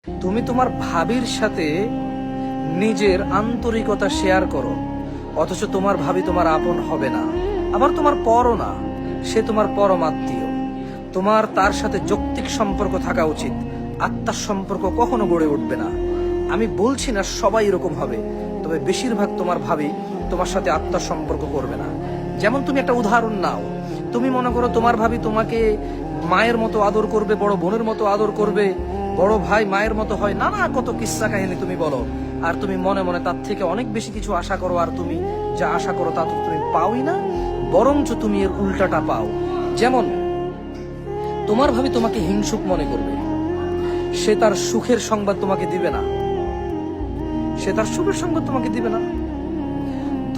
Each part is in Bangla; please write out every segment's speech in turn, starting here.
তুমি তোমার ভাবির সাথে নিজের আন্তরিকতা শেয়ার করো, অথচ তোমার ভাবি তোমার আপন হবে না, আবার তোমার পরও না। সে তোমার পরম আত্মীয়। তোমার তার সাথে যৌক্তিক সম্পর্ক থাকা উচিত, আত্মার সম্পর্ক কখনো গড়ে উঠবে না। আমি বলছি না সবাই এরকম হবে, তবে বেশিরভাগ তোমার ভাবি তোমার সাথে আত্মার সম্পর্ক করবে না। যেমন তুমি একটা উদাহরণ নাও, তুমি মনে করো তোমার ভাবি তোমাকে মায়ের মতো আদর করবে, বড় বোনের মতো আদর করবে, বড় ভাই মায়ের মতো হয়, নানা কত কিস্সা কাহিনী তুমি বলো, আর তুমি মনে মনে তার থেকে অনেক বেশি কিছু আশা করো, আর তুমি যা আশা করো তা তো তুমি পাওই না, বরঞ্চ তুমি এর উল্টাটা পাও। যেমন তোমার ভাবি তোমাকে হিংসুক মনে করবে, সে তার সুখের সংবাদ তোমাকে দিবে না, সে তার সুখের সংবাদ তোমাকে দিবে না।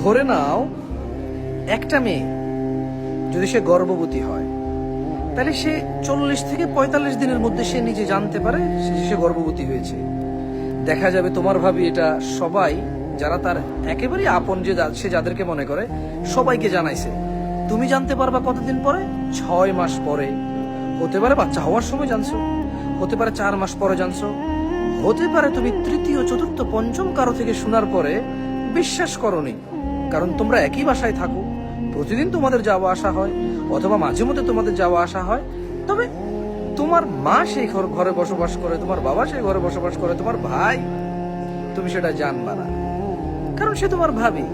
ধরে নাও একটা মেয়ে যদি সে গর্ভবতী হয়, তাহলে সে 40 থেকে 45 দিনের মধ্যে সে নিজে জানতে পারে সে গর্ভবতী হয়েছে। দেখা যাবে তোমার ভাবি এটা সবাই যারা তার একেবারে আপন, যে সে যাদেরকে মনে করে, সবাইকে জানাইছে। তুমি জানতে পারবা কতদিন পরে? 6 মাস পরে। হতে পারে বাচ্চা হওয়ার সময় জানছো, হতে পারে 4 মাস পরে জানছো, হতে পারে তুমি তৃতীয় চতুর্থ পঞ্চম কারো থেকে শোনার পরে বিশ্বাস করনি, কারণ তোমরা একই বাসায় থাকো, প্রতিদিন তোমাদের যাওয়া আসা হয়, অথবা মাঝে মধ্যে তোমাদের যাওয়া আসা হয়। তবে তোমার মা সেই ঘরে বসবাস করে, তোমার বাবা সেই ঘরে বসবাস করে, তোমার ভাই, তুমি সেটা জানবা না, কারণ সে তোমার ভাবি।